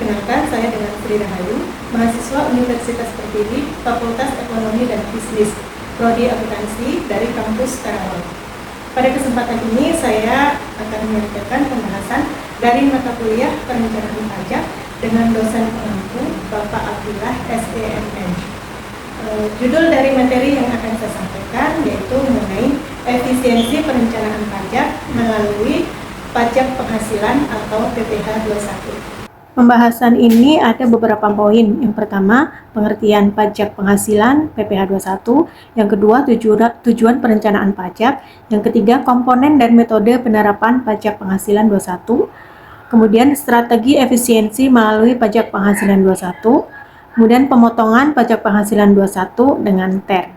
Perkenalkan, saya dengan Sri Rahayu, mahasiswa Universitas Pertiwi, Fakultas Ekonomi dan Bisnis, Prodi Akuntansi dari kampus Karawang. Pada kesempatan ini saya akan menyampaikan pembahasan dari mata kuliah Perencanaan Pajak dengan dosen pengampu Bapak Abdullah SEMM. Judul dari materi yang akan saya sampaikan yaitu mengenai efisiensi perencanaan pajak melalui pajak penghasilan atau PPh 21. Pembahasan ini ada beberapa poin. Yang pertama, pengertian pajak penghasilan PPh 21. Yang kedua, tujuan perencanaan pajak. Yang ketiga, komponen dan metode penerapan pajak penghasilan 21. Kemudian, strategi efisiensi melalui pajak penghasilan 21. Kemudian, pemotongan pajak penghasilan 21 dengan TER.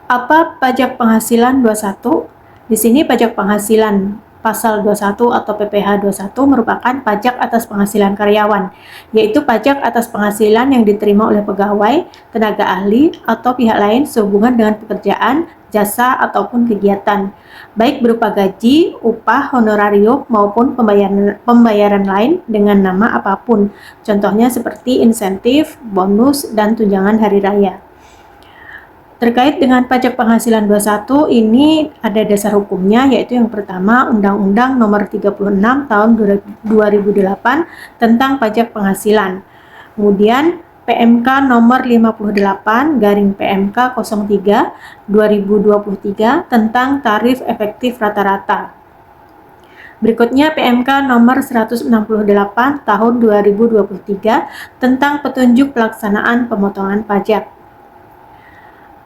Apa pajak penghasilan 21? Di sini pajak penghasilan Pasal 21 atau PPh 21 merupakan pajak atas penghasilan karyawan, yaitu pajak atas penghasilan yang diterima oleh pegawai, tenaga ahli, atau pihak lain sehubungan dengan pekerjaan, jasa, ataupun kegiatan, baik berupa gaji, upah, honorarium, maupun pembayaran lain dengan nama apapun, contohnya seperti insentif, bonus, dan tunjangan hari raya. Terkait dengan pajak penghasilan 21 ini ada dasar hukumnya, yaitu yang pertama Undang-Undang Nomor 36 Tahun 2008 tentang pajak penghasilan. Kemudian PMK Nomor 58 garing PMK 03 2023 tentang tarif efektif rata-rata. Berikutnya PMK Nomor 168 Tahun 2023 tentang petunjuk pelaksanaan pemotongan pajak.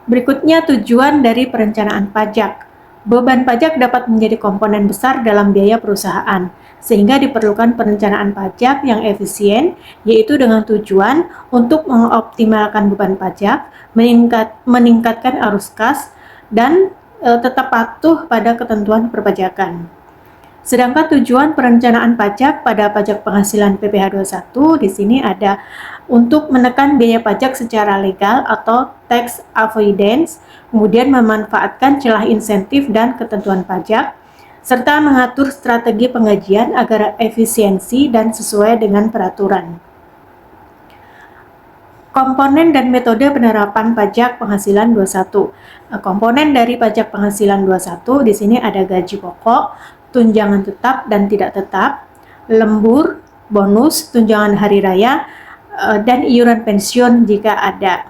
Berikutnya tujuan dari perencanaan pajak. Beban pajak dapat menjadi komponen besar dalam biaya perusahaan, sehingga diperlukan perencanaan pajak yang efisien, yaitu dengan tujuan untuk mengoptimalkan beban pajak, meningkatkan arus kas, dan tetap patuh pada ketentuan perpajakan. Sedangkan tujuan perencanaan pajak pada pajak penghasilan PPh 21 di sini ada untuk menekan biaya pajak secara legal atau tax avoidance, kemudian memanfaatkan celah insentif dan ketentuan pajak, serta mengatur strategi penggajian agar efisiensi dan sesuai dengan peraturan. Komponen dan metode penerapan pajak penghasilan 21. Komponen dari pajak penghasilan 21 di sini ada gaji pokok, tunjangan tetap dan tidak tetap, lembur, bonus, tunjangan hari raya, dan iuran pensiun jika ada.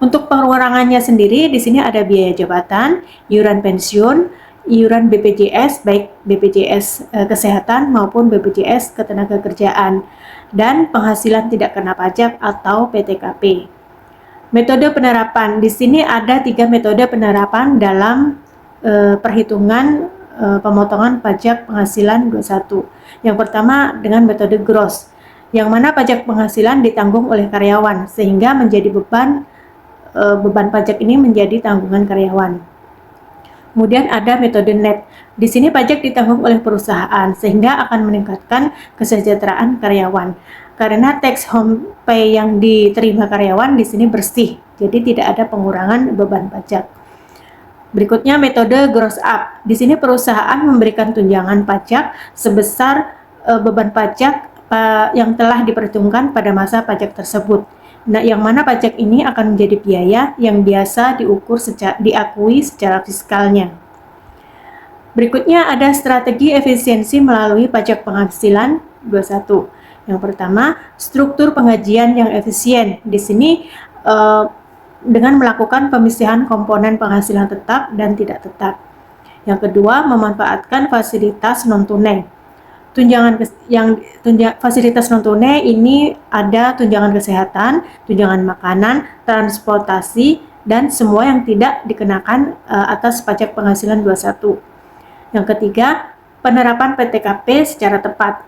Untuk pengurangannya sendiri di sini ada biaya jabatan, iuran pensiun, iuran BPJS baik BPJS Kesehatan maupun BPJS Ketenagakerjaan, dan penghasilan tidak kena pajak atau PTKP. Metode penerapan di sini ada 3 metode penerapan dalam perhitungan pemotongan pajak penghasilan 21. Yang pertama dengan metode gross, yang mana pajak penghasilan ditanggung oleh karyawan sehingga menjadi beban pajak ini menjadi tanggungan karyawan. Kemudian ada metode net. Di sini pajak ditanggung oleh perusahaan sehingga akan meningkatkan kesejahteraan karyawan. Karena tax home pay yang diterima karyawan di sini bersih, jadi tidak ada pengurangan beban pajak. Berikutnya metode gross up. Di sini perusahaan memberikan tunjangan pajak sebesar beban pajak yang telah diperhitungkan pada masa pajak tersebut. Nah, yang mana pajak ini akan menjadi biaya yang biasa diakui secara fiskalnya. Berikutnya ada strategi efisiensi melalui pajak penghasilan 21. Yang pertama, struktur penggajian yang efisien. Di sini dengan melakukan pemisihan komponen penghasilan tetap dan tidak tetap. Yang kedua, memanfaatkan fasilitas non-tunai. Fasilitas non-tunai ini ada tunjangan kesehatan, tunjangan makanan, transportasi, dan semua yang tidak dikenakan atas pajak penghasilan 21. Yang ketiga, penerapan PTKP secara tepat.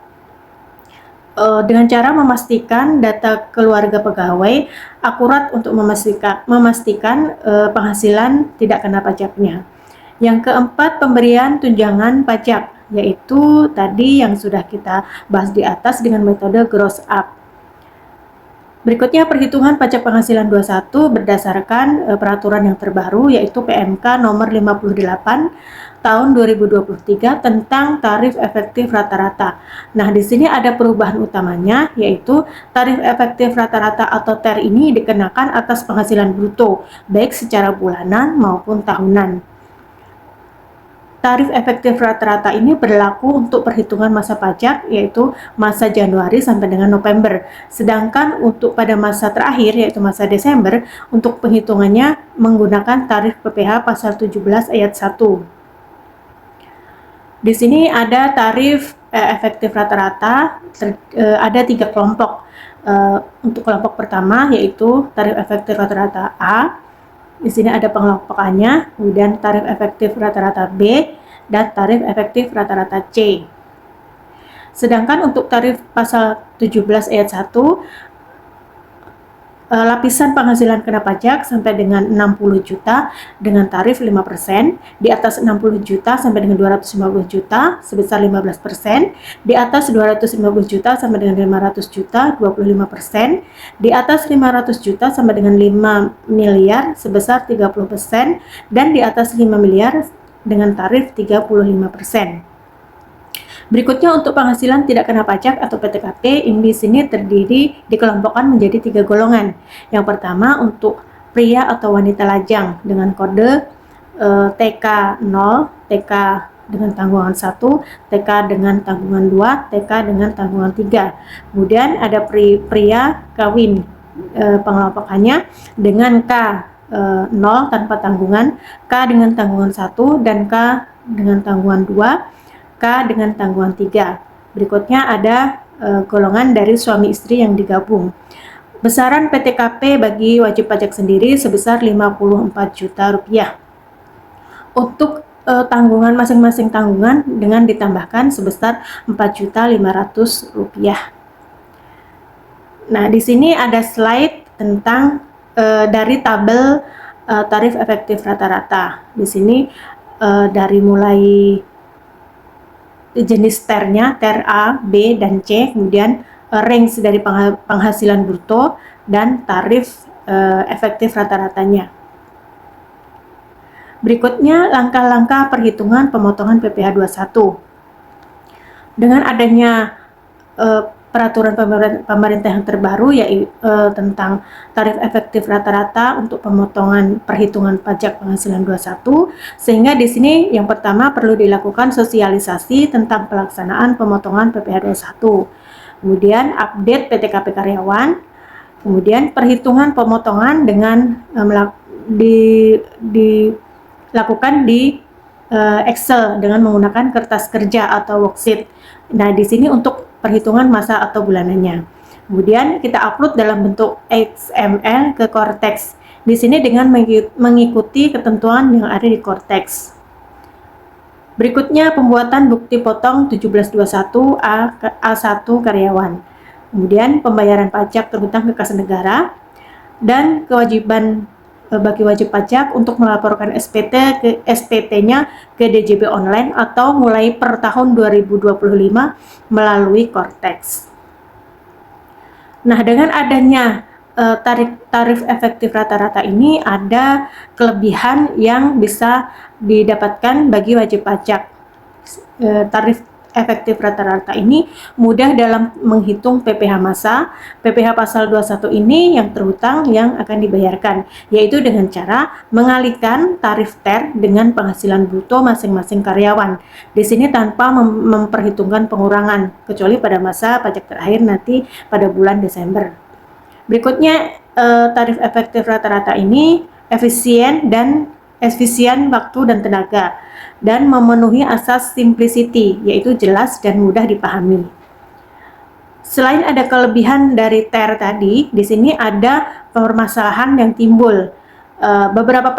Dengan cara memastikan data keluarga pegawai akurat untuk memastikan penghasilan tidak kena pajaknya. Yang keempat, pemberian tunjangan pajak, yaitu tadi yang sudah kita bahas di atas dengan metode gross up. Berikutnya perhitungan pajak penghasilan 21 berdasarkan peraturan yang terbaru, yaitu PMK nomor 58 tahun 2023 tentang tarif efektif rata-rata. Nah, di sini ada perubahan utamanya, yaitu tarif efektif rata-rata atau TER ini dikenakan atas penghasilan bruto, baik secara bulanan maupun tahunan. Tarif efektif rata-rata ini berlaku untuk perhitungan masa pajak, yaitu masa Januari sampai dengan November. Sedangkan untuk pada masa terakhir, yaitu masa Desember, untuk penghitungannya menggunakan tarif PPh pasal 17 ayat 1. Di sini ada tarif efektif rata-rata, ada 3 kelompok. Untuk kelompok pertama yaitu tarif efektif rata-rata A. Di sini ada pengelompokannya, kemudian tarif efektif rata-rata B, dan tarif efektif rata-rata C. Sedangkan untuk tarif pasal 17 ayat 1, lapisan penghasilan kena pajak sampai dengan 60 juta dengan tarif 5%, di atas 60 juta sampai dengan 250 juta sebesar 15%, di atas 250 juta sampai dengan 500 juta 25%, di atas 500 juta sampai dengan 5 miliar sebesar 30%, dan di atas 5 miliar dengan tarif 35%. Berikutnya untuk penghasilan tidak kena pajak atau PTKP, ini di sini terdiri dikelompokkan menjadi 3 golongan. Yang pertama untuk pria atau wanita lajang dengan kode TK0, TK dengan tanggungan 1, TK dengan tanggungan 2, TK dengan tanggungan 3. Kemudian ada pria kawin, pengelompokannya dengan K0 tanpa tanggungan, K dengan tanggungan 1, dan K dengan tanggungan 2, K dengan tanggungan 3. Berikutnya ada golongan dari suami istri yang digabung. Besaran PTKP bagi wajib pajak sendiri sebesar 54 juta rupiah. Untuk tanggungan masing-masing tanggungan dengan ditambahkan sebesar 4.500.000 rupiah. Nah, di sini ada slide tentang dari tabel tarif efektif rata-rata. Di sini dari mulai jenis TER-nya, TER A, B, dan C, kemudian range dari penghasilan bruto, dan tarif efektif rata-ratanya. Berikutnya, langkah-langkah perhitungan pemotongan PPh 21. Dengan adanya peraturan pemerintah yang terbaru, yaitu tentang tarif efektif rata-rata untuk pemotongan perhitungan pajak penghasilan 21, sehingga di sini yang pertama perlu dilakukan sosialisasi tentang pelaksanaan pemotongan PPh 21. Kemudian update PTKP karyawan, kemudian perhitungan pemotongan dengan dilakukan di Excel dengan menggunakan kertas kerja atau worksheet. Nah, di sini untuk perhitungan masa atau bulanannya. Kemudian kita upload dalam bentuk XML ke Cortex. Di sini dengan mengikuti ketentuan yang ada di Cortex. Berikutnya pembuatan bukti potong 1721 A1 karyawan. Kemudian pembayaran pajak terhutang ke kas negara dan kewajiban bagi wajib pajak untuk melaporkan SPT-nya ke DJB online atau mulai per tahun 2025 melalui Cortex. Nah, dengan adanya tarif efektif rata-rata ini ada kelebihan yang bisa didapatkan bagi wajib pajak. Tarif efektif rata-rata ini mudah dalam menghitung PPh masa. PPh pasal 21 ini yang terhutang yang akan dibayarkan, yaitu dengan cara mengalihkan tarif TER dengan penghasilan bruto masing-masing karyawan. Di sini tanpa memperhitungkan pengurangan, kecuali pada masa pajak terakhir nanti pada bulan Desember. Berikutnya tarif efektif rata-rata ini efisien waktu dan tenaga, dan memenuhi asas simplicity, yaitu jelas dan mudah dipahami. Selain ada kelebihan dari TER tadi, di sini ada permasalahan yang timbul. Beberapa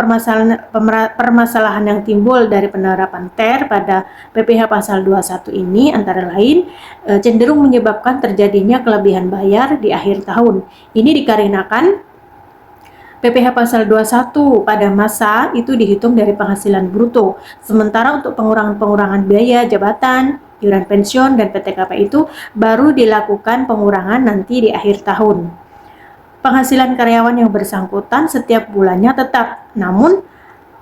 permasalahan yang timbul dari penerapan TER pada PPh pasal 21 ini antara lain cenderung menyebabkan terjadinya kelebihan bayar di akhir tahun. Ini dikarenakan PPh pasal 21 pada masa itu dihitung dari penghasilan bruto, sementara untuk pengurangan biaya jabatan, iuran pensiun, dan PTKP itu baru dilakukan pengurangan nanti di akhir tahun. penghasilan karyawan yang bersangkutan setiap bulannya tetap, namun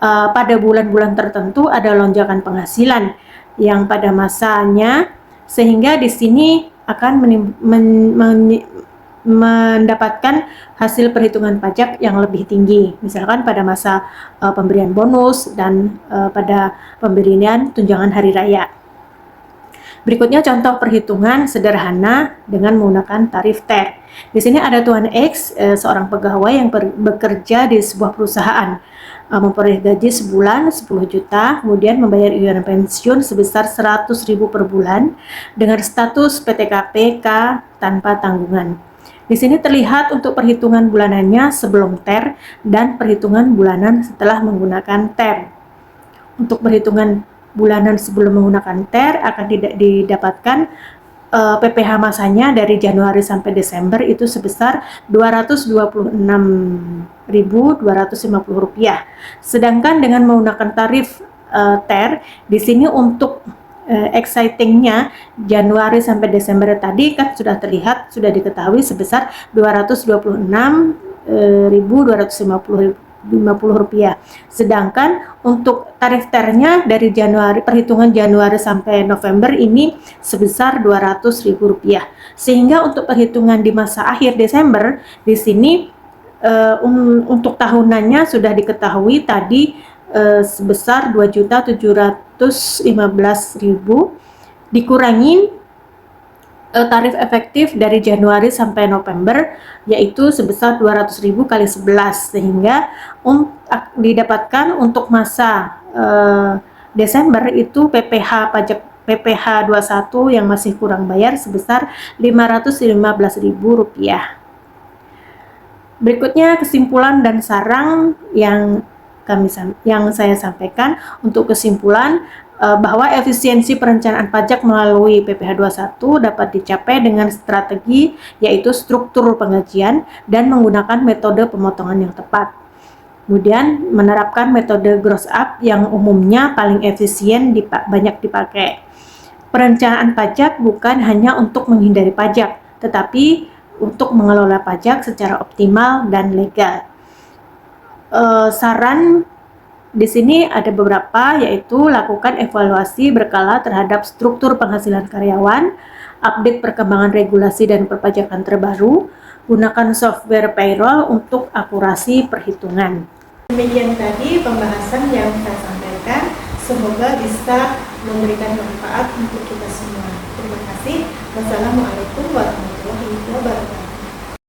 pada bulan-bulan tertentu ada lonjakan penghasilan yang pada masanya, sehingga di sini akan mendapatkan hasil perhitungan pajak yang lebih tinggi, misalkan pada masa pemberian bonus dan pada pemberian tunjangan hari raya. Berikutnya contoh perhitungan sederhana dengan menggunakan tarif TER. Di sini ada Tuan X, seorang pegawai yang bekerja di sebuah perusahaan, memperoleh gaji sebulan 10 juta, kemudian membayar iuran pensiun sebesar 100.000 per bulan dengan status PTKP K tanpa tanggungan. Di sini terlihat untuk perhitungan bulanannya sebelum TER dan perhitungan bulanan setelah menggunakan TER. Untuk perhitungan bulanan sebelum menggunakan TER akan didapatkan PPh masanya dari Januari sampai Desember itu sebesar Rp226.250. Sedangkan dengan menggunakan tarif TER, di sini untuk excitingnya Januari sampai Desember tadi kan sudah terlihat, sudah diketahui sebesar Rp226.250. Sedangkan untuk tarif TER-nya dari perhitungan Januari sampai November ini sebesar Rp200.000. Sehingga untuk perhitungan di masa akhir Desember di sini untuk tahunannya sudah diketahui tadi sebesar Rp2.715.000 dikurangi tarif efektif dari Januari sampai November yaitu sebesar 200.000 kali 11, sehingga didapatkan untuk masa Desember itu PPh 21 yang masih kurang bayar sebesar Rp515.000. Berikutnya kesimpulan dan saran yang saya sampaikan. Untuk kesimpulan, bahwa efisiensi perencanaan pajak melalui PPh 21 dapat dicapai dengan strategi yaitu struktur pengajian dan menggunakan metode pemotongan yang tepat. Kemudian menerapkan metode gross up yang umumnya paling efisien banyak dipakai. Perencanaan pajak bukan hanya untuk menghindari pajak, tetapi untuk mengelola pajak secara optimal dan legal. Saran di sini ada beberapa, yaitu lakukan evaluasi berkala terhadap struktur penghasilan karyawan, update perkembangan regulasi dan perpajakan terbaru, gunakan software payroll untuk akurasi perhitungan. Demikian tadi pembahasan yang saya sampaikan, semoga bisa memberikan manfaat untuk kita semua. Terima kasih. Wassalamualaikum warahmatullahi wabarakatuh.